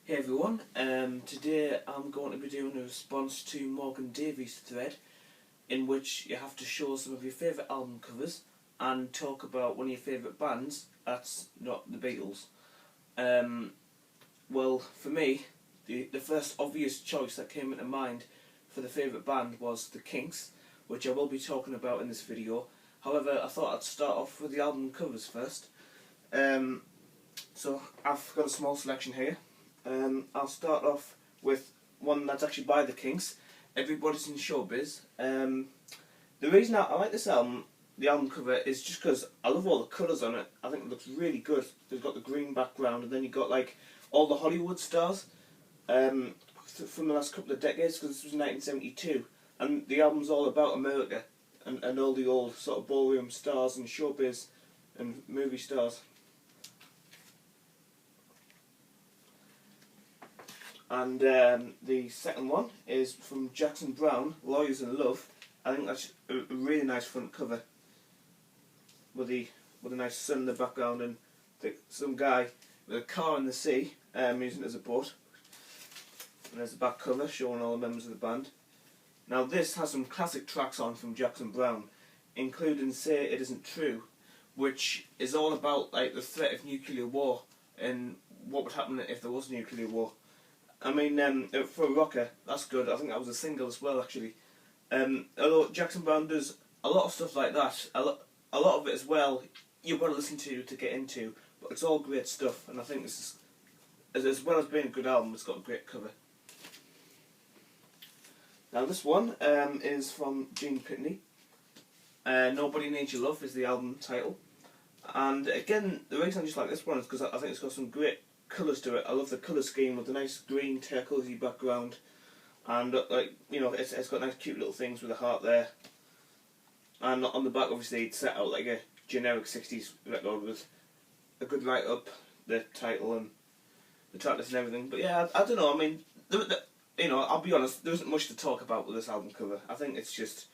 Hey everyone, today I'm going to be doing a response to Morgan Davies' thread in which you have to show some of your favourite album covers and talk about one of your favourite bands that's not the Beatles. Well, for me, the first obvious choice that came into mind for the favourite band was the Kinks, which I will be talking about in this video. However, I thought I'd start off with the album covers first. So I've got a small selection here. I'll start off with one that's actually by the Kinks, Everybody's in Showbiz. The reason I like this album, the album cover, is just because I love all the colours on it. I think it looks really good. They've got the green background and then you've got like all the Hollywood stars from the last couple of decades, because this was 1972 and the album's all about America and all the old sort of ballroom stars and showbiz and movie stars. And the second one is from Jackson Browne, Lawyers in Love. I think that's a really nice front cover with a nice sun in the background and some guy with a car in the sea using it as a boat. And there's the back cover showing all the members of the band. Now this has some classic tracks on from Jackson Browne, including Say It Isn't True, which is all about like the threat of nuclear war and what would happen if there was nuclear war. I mean, for a rocker, that's good. I think that was a single as well, actually. Although Jackson Browne does a lot of stuff like that, a lot of it as well, you've got to listen to get into, but it's all great stuff, and I think this is, as well as being a good album, it's got a great cover. Now this one is from Gene Pitney. Nobody Needs Your Love is the album title, and again, the reason I just like this one is because I think it's got some great colours to it. I love the colour scheme with the nice green turquoisey background, and like, you know, it's got nice cute little things with a heart there. And on the back, obviously, it's set out like a generic 60s record with a good write up, the title and the track list and everything. But yeah, I don't know. I mean, you know, I'll be honest, there isn't much to talk about with this album cover. I think it just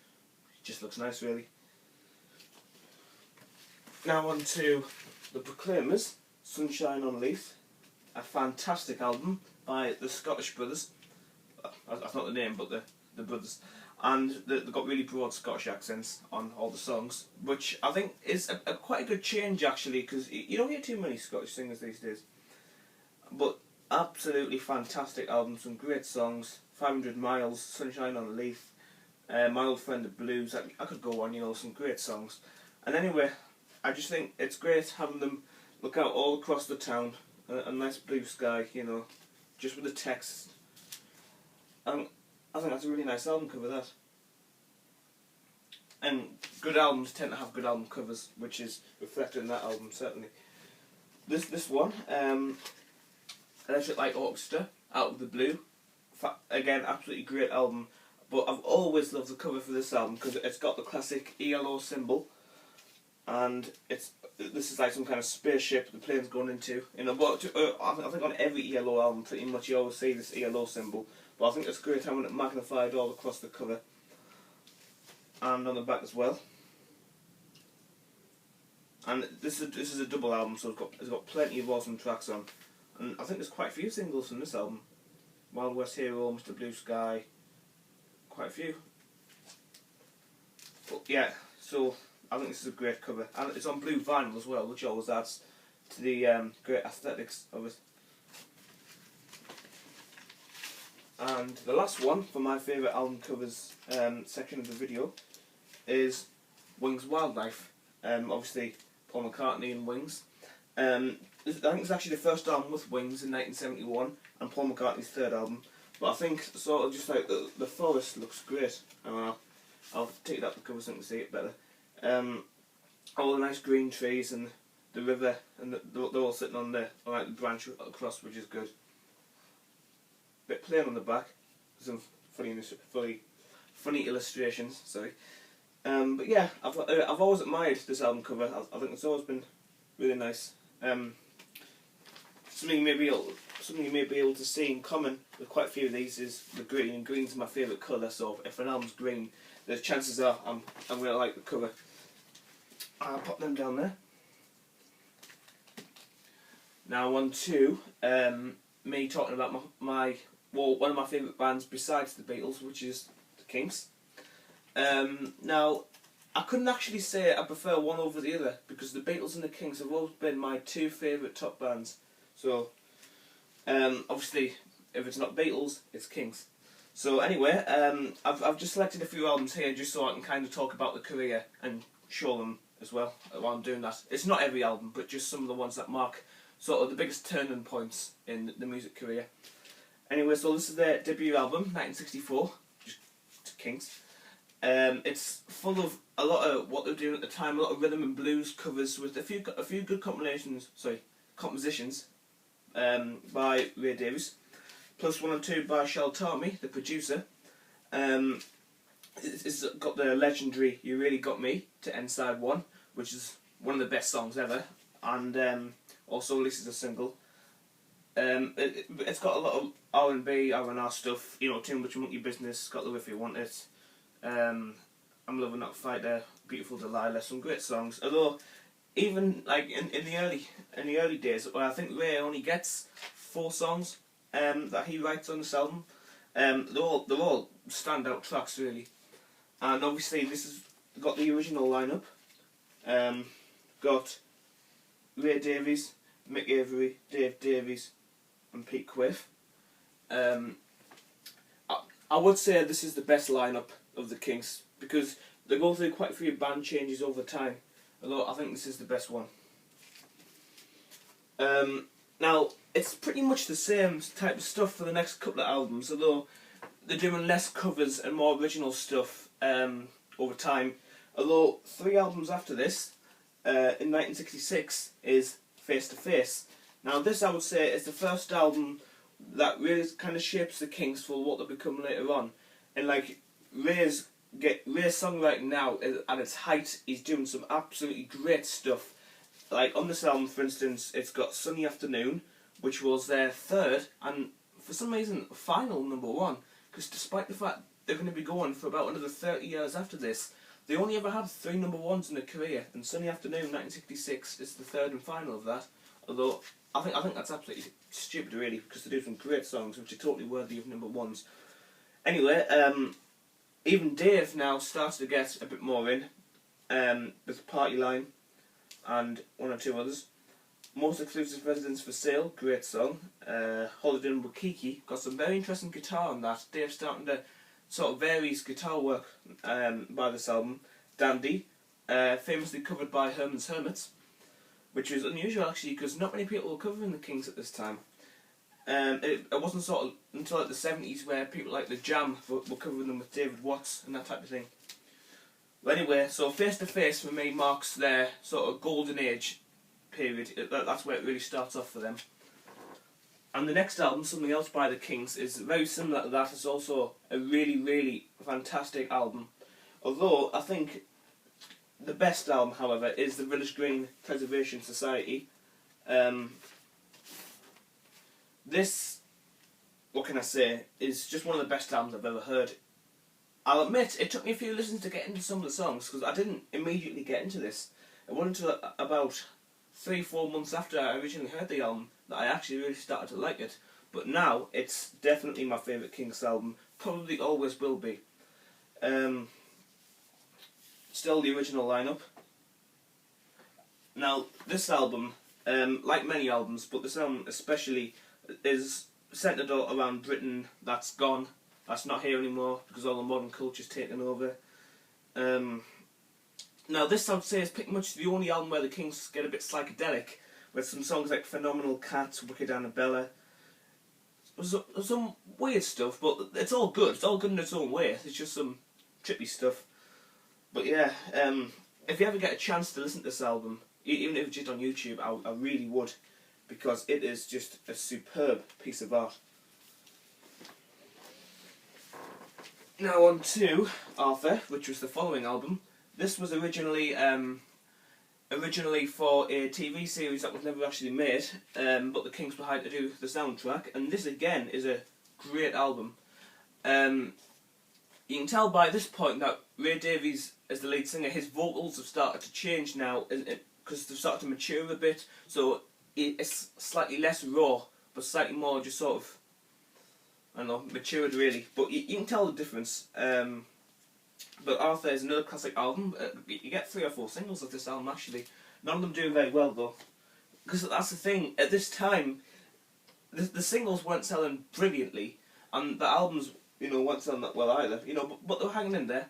looks nice, really. Now on to the Proclaimers, Sunshine on Leith. A fantastic album by the Scottish Brothers. That's not the name, but the brothers. And they've got really broad Scottish accents on all the songs, which I think is quite a good change, actually, because you don't hear too many Scottish singers these days. But absolutely fantastic album, some great songs. 500 Miles, Sunshine on Leith, My Old Friend the Blues. I could go on, you know, some great songs. And anyway, I just think it's great having them look out all across the town. A nice blue sky, you know, just with the text. I think that's a really nice album cover, that. And good albums tend to have good album covers, which is reflected in that album, certainly. This one, Electric Light Orchestra, Out of the Blue. Again, absolutely great album. But I've always loved the cover for this album because it's got the classic ELO symbol, and this is like some kind of spaceship the plane's going into. You know, but I think on every ELO album, pretty much you always see this ELO symbol. But I think it's great having it magnified all across the cover and on the back as well. And this is a double album, so it's got plenty of awesome tracks on. And I think there's quite a few singles from this album. Wild West Hero, Mr. Blue Sky, quite a few. But yeah, so I think this is a great cover, and it's on blue vinyl as well, which always adds to the great aesthetics of it. And the last one for my favourite album covers section of the video is Wings Wildlife. Obviously Paul McCartney and Wings. I think it's actually the first album with Wings in 1971 and Paul McCartney's third album. But I think sort of just like the forest looks great, and I'll take it up the cover so you can see it better. All the nice green trees and the river, and they're all sitting on like the branch across, which is good. Bit plain on the back, some funny illustrations. Sorry, but yeah, I've always admired this album cover. I think it's always been really nice. Something you may be able to see in common with quite a few of these is the green, and green's my favourite colour, so if an album's green, the chances are I'm going to like the cover. I'll pop them down there. Now on to Me me talking about one of my favourite bands besides the Beatles, which is the Kinks. Now, I couldn't actually say I prefer one over the other, because the Beatles and the Kinks have always been my two favourite top bands. So, obviously, if it's not Beatles, it's Kinks. So anyway, I've just selected a few albums here just so I can kind of talk about the career and show them as well while I'm doing that. It's not every album, but just some of the ones that mark sort of the biggest turning points in the music career. Anyway, so this is their debut album, 1964, just to Kinks. It's full of a lot of what they were doing at the time, a lot of rhythm and blues covers with a few good compositions by Ray Davies, plus one or two by Shel Talmy, the producer. It's got the legendary "You Really Got Me" to end side one, which is one of the best songs ever, and also released as a single. It's got a lot of R&B, R&R stuff, you know, Too Much Monkey Business, Got the If You Want It, I'm Loving That Fighter, Beautiful Delilah, some great songs. Although, even like in the early days, where I think Ray only gets 4 songs that he writes on this album, they're all standout tracks really. And obviously this has got the original lineup. Got Ray Davies, Mick Avery, Dave Davies, and Pete Quiff. I would say this is the best lineup of the Kinks, because they go through quite a few band changes over time, although I think this is the best one. Now, it's pretty much the same type of stuff for the next couple of albums, although they're doing less covers and more original stuff over time. Although 3 albums after this, in 1966, is Face to Face. Now this, I would say, is the first album that really kind of shapes the Kinks for what they become later on. And like Ray's songwriting now is at its height. He's doing some absolutely great stuff. Like on this album, for instance, it's got Sunny Afternoon, which was their 3rd and for some reason final #1. Because despite the fact they're going to be going for about another 30 years after this, they only ever had 3 #1s in their career, and Sunny Afternoon 1966 is the 3rd and final of that. Although I think that's absolutely stupid really, because they do some great songs which are totally worthy of #1s. Anyway, even Dave now starts to get a bit more in, with Party Line and one or two others. Most Exclusive Residence for Sale, great song. Holiday in Waikiki, got some very interesting guitar on that. Dave's starting to sort of vary his guitar work by this album. Dandy, famously covered by Herman's Hermits, which was unusual actually, because not many people were covering the Kinks at this time. It wasn't sort of until like the 70s where people like The Jam were covering them with David Watts and that type of thing. But anyway, so Face to Face for me marks their sort of golden age period. That's where it really starts off for them. And the next album, Something Else by the Kinks, is very similar to that. It's also a really, really fantastic album. Although, I think the best album, however, is the Village Green Preservation Society. This, what can I say, is just one of the best albums I've ever heard. I'll admit, it took me a few listens to get into some of the songs, because I didn't immediately get into this. It wasn't until about 3-4 months after I originally heard the album that I actually really started to like it. But now, it's definitely my favourite Kinks album. Probably always will be. Still the original lineup. Now, this album, like many albums, but this album especially, is centred around Britain that's gone, that's not here anymore, because all the modern culture's taken over. Now this, I would say, is pretty much the only album where the Kinks get a bit psychedelic, with some songs like Phenomenal Cat, Wicked Annabella. Some weird stuff, but it's all good. It's all good in its own way. It's just some trippy stuff. But yeah, if you ever get a chance to listen to this album, even if it's just on YouTube, I really would, because it is just a superb piece of art. Now on to Arthur, which was the following album. This was originally for a TV series that was never actually made, but the Kinks were hired to do the soundtrack, and this again is a great album. You can tell by this point that Ray Davies, as the lead singer, his vocals have started to change now, because they've started to mature a bit, so it's slightly less raw but slightly more just sort of, I don't know, matured really. But you can tell the difference. But Arthur is another classic album. You get 3 or 4 singles of this album actually. None of them doing very well though. Because that's the thing, at this time, the singles weren't selling brilliantly, and the albums, weren't selling that well either, but they were hanging in there.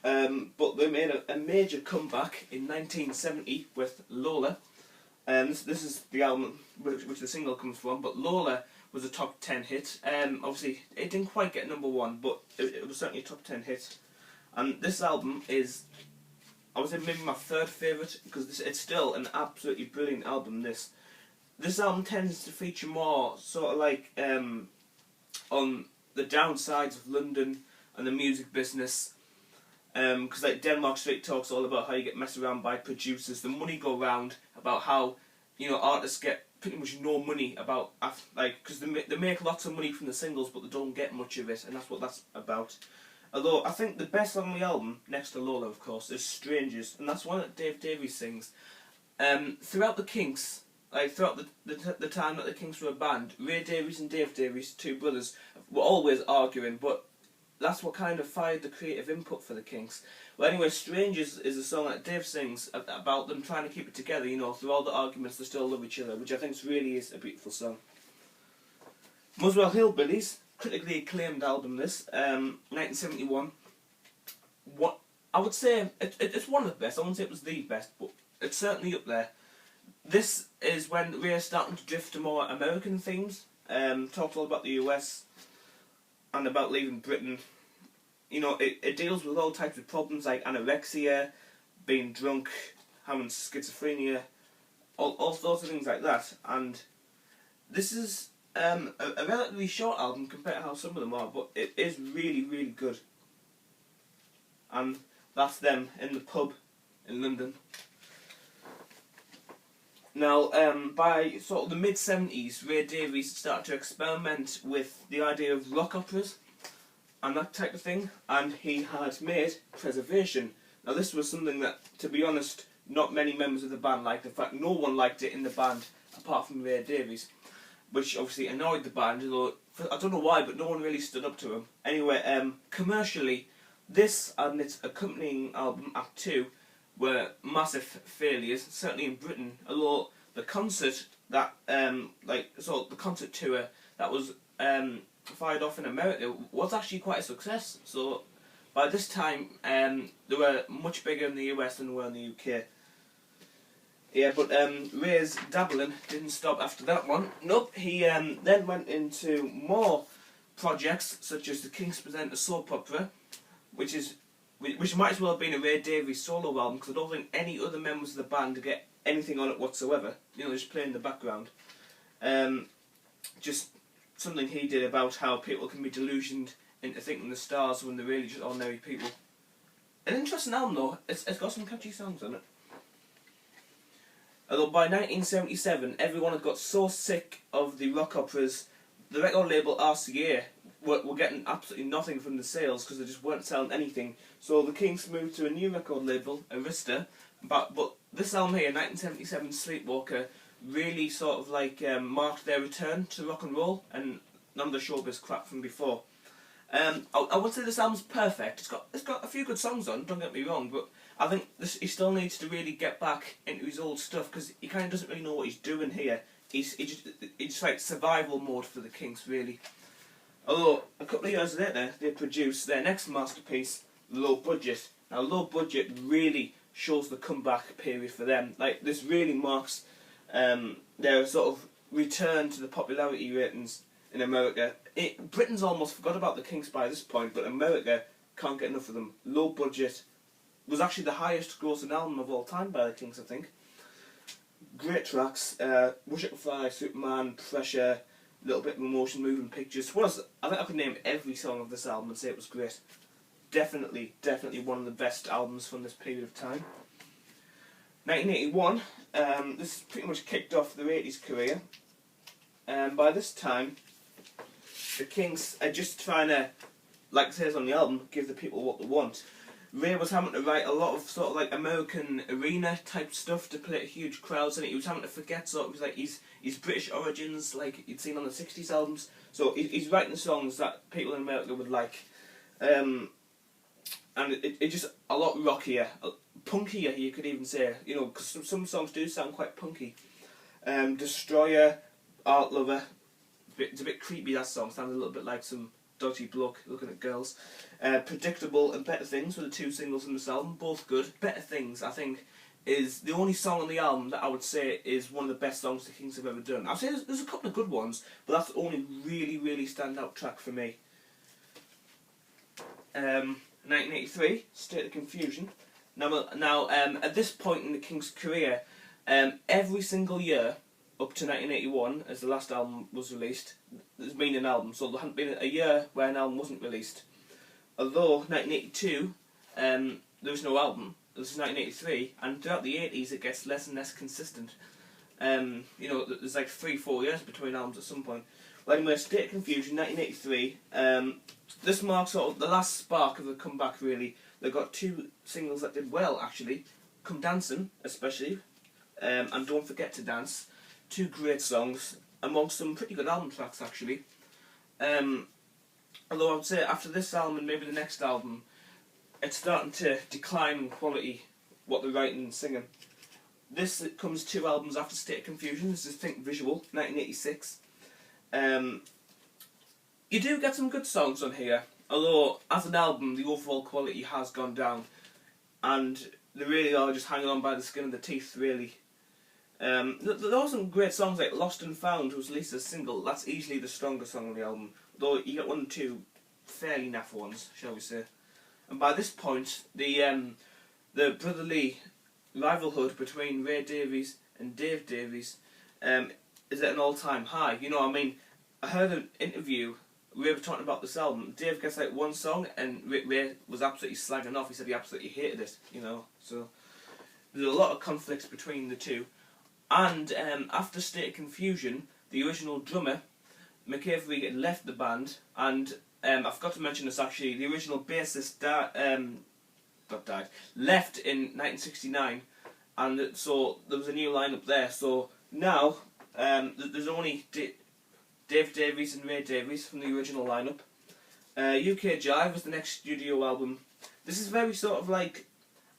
But they made a major comeback in 1970 with Lola. This is the album which the single comes from, but Lola was a top 10 hit. Obviously, it didn't quite get #1, but it was certainly a top 10 hit. And this album is, I would say, maybe my 3rd favourite, because it's still an absolutely brilliant album. This album tends to feature more sort of like on the downsides of London and the music business. Because like Denmark Street talks all about how you get messed around by producers, the money go round, about how artists get pretty much no money because they make lots of money from the singles, but they don't get much of it, and that's what that's about. Although I think the best song on the album, next to Lola of course, is Strangers, and that's one that Davies sings. Throughout the Kinks, throughout the time that the Kinks were a band, Ray Davies and Dave Davies, 2 brothers, were always arguing, but that's what kind of fired the creative input for the Kinks. Well, anyway, Strangers is a song that Dave sings about them trying to keep it together, through all the arguments they still love each other, which I think really is a beautiful song. Muswell Hillbillies, critically acclaimed album this, 1971. What I would say, it's one of the best. I wouldn't say it was the best, but it's certainly up there. This is when Ray is starting to drift to more American themes, talks all about the US, and about leaving Britain. It deals with all types of problems like anorexia, being drunk, having schizophrenia, all sorts of things like that. And this is a relatively short album compared to how some of them are, but it is really, really good. And that's them in the pub in London. Now, by sort of the mid-70s, Ray Davies started to experiment with the idea of rock operas and that type of thing, and he had made Preservation. Now this was something that, to be honest, not many members of the band liked. In fact, no one liked it in the band apart from Ray Davies, which obviously annoyed the band, although I don't know why, but no one really stood up to him. Anyway, commercially, this and its accompanying album, Act 2, were massive failures, certainly in Britain, although the concert that, the concert tour that was fired off in America was actually quite a success. So by this time, they were much bigger in the US than they were in the UK. Yeah, but Ray's dabbling didn't stop after that one. Nope, he then went into more projects, such as the Kinks present a soap opera, which might as well have been a Ray Davies solo album, because I don't think any other members of the band get anything on it whatsoever. Just playing in the background. Just something he did about how people can be delusioned into thinking the stars when they're really just ordinary people. An interesting album though. It's got some catchy songs on it. Although by 1977, everyone had got so sick of the rock operas, the record label RCA were getting absolutely nothing from the sales because they just weren't selling anything. So the Kinks moved to a new record label, Arista. But this album here, 1977 Sleepwalker, really sort of marked their return to rock and roll and none of the showbiz crap from before. I would say this album's perfect. It's got a few good songs on, don't get me wrong, but I think he still needs to really get back into his old stuff because he kind of doesn't really know what he's doing here. It's like survival mode for the Kinks, really. Although a couple of years later, they produced their next masterpiece, Low Budget. Now, Low Budget really shows the comeback period for them. This really marks their sort of return to the popularity ratings in America. Britain's almost forgot about the Kinks by this point, but America can't get enough of them. Low Budget was actually the highest grossing album of all time by the Kinks, I think. Great tracks, Wish I Could Fly, Superman, Pressure, Little Bit of Emotion, Moving Pictures. I think I could name every song of this album and say it was great. Definitely one of the best albums from this period of time. 1981, this pretty much kicked off their 80s career. And by this time, the Kinks are just trying to, like it says on the album, give the people what they want. Ray was having to write a lot of sort of like American arena type stuff to play to huge crowds, and he was having to forget sort of like his British origins, like you'd seen on the '60s albums. So he's writing songs that people in America would like, and it's just a lot rockier, punkier, you could even say. You know, because some songs do sound quite punky. Destroyer, Art Lover, it's a bit creepy. That song sounds a little bit like some dodgy bloke looking at girls. Predictable and Better Things were the two singles in this album, both good. Better Things, I think, is the only song on the album that I would say is one of the best songs the Kings have ever done. I'd say there's a couple of good ones, but that's the only really standout track for me. 1983, State of Confusion. Now, at this point in the Kings' career, every single year up to 1981, as the last album was released, there's been an album, so there hadn't been a year where an album wasn't released. Although 1982, there was no album. This is 1983, and throughout the 80s it gets less and less consistent. You know, there's like 3-4 years between albums at some point. Well, anyway, State of Confusion, 1983. This marks sort of the last spark of the comeback, really. They got two singles that did well, actually. Come Dancing, especially, and Don't Forget to Dance. Two great songs, amongst some pretty good album tracks, actually. Although I would say after this album and maybe the next album, it's starting to decline in quality, what they're writing and singing. This comes 2 albums after State of Confusion. This is Think Visual, 1986. You do get some good songs on here, although as an album the overall quality has gone down, and they really are just hanging on by the skin of the teeth, really. There are some great songs like Lost and Found, was released as a single. That's easily the strongest song on the album, though you get 1 or 2 fairly naff ones, shall we say. And by this point, the brotherly rivalhood between Ray Davies and Dave Davies is at an all-time high. You know, I mean, I heard an interview, Ray was talking about this album. Dave gets like 1 song, and Ray was absolutely slagging off. He said he absolutely hated it, you know. So there's a lot of conflicts between the two. And after State of Confusion, the original drummer, McAvery, had left the band, and I forgot to mention this actually, the original bassist left in 1969, and so there was a new lineup there. So now there's only Dave Davies and Ray Davies from the original lineup. UK Jive was the next studio album. This is very sort of like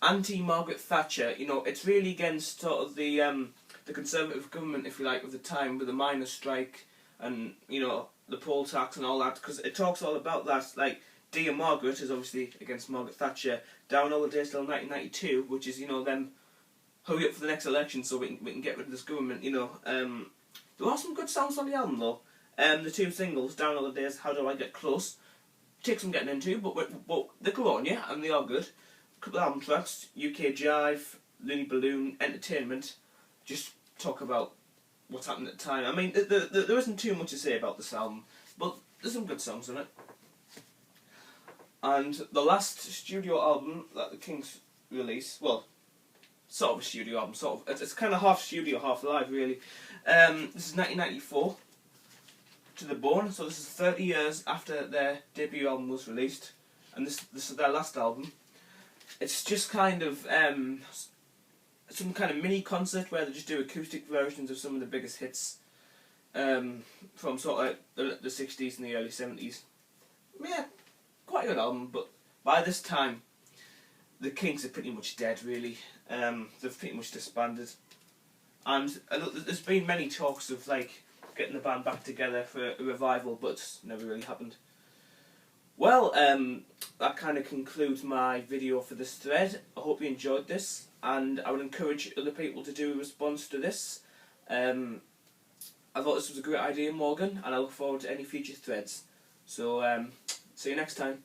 anti-Margaret Thatcher, you know, it's really against sort of the Conservative government, if you like, of the time, with the miners' strike and, you know, the poll tax and all that, because it talks all about that. Like, Dear Margaret is obviously against Margaret Thatcher. Down All the Days Till 1992, which is, you know, them hurry up for the next election so we can get rid of this government, you know. There are some good songs on the album, though. The 2 singles, Down All the Days, How Do I Get Close, take some getting into, but they go on, yeah, and they are good. A couple of album tracks, UK Jive, Looney Balloon, Entertainment, just talk about what's happened at the time. I mean, there isn't too much to say about this album, but there's some good songs on it. And the last studio album that the Kings release, well, sort of a studio album, sort of, it's kind of half studio, half live, really. This is 1994, To the Bone, so this is 30 years after their debut album was released, and this is their last album. It's just kind of some kind of mini concert where they just do acoustic versions of some of the biggest hits from sort of the 60s and the early 70s. Yeah, quite a good album, but by this time the Kings are pretty much dead, really. They've pretty much disbanded, and there's been many talks of like getting the band back together for a revival, but it's never really happened. Well, that kind of concludes my video for this thread. I hope you enjoyed this, and I would encourage other people to do a response to this. I thought this was a great idea, Morgan, and I look forward to any future threads. So, see you next time.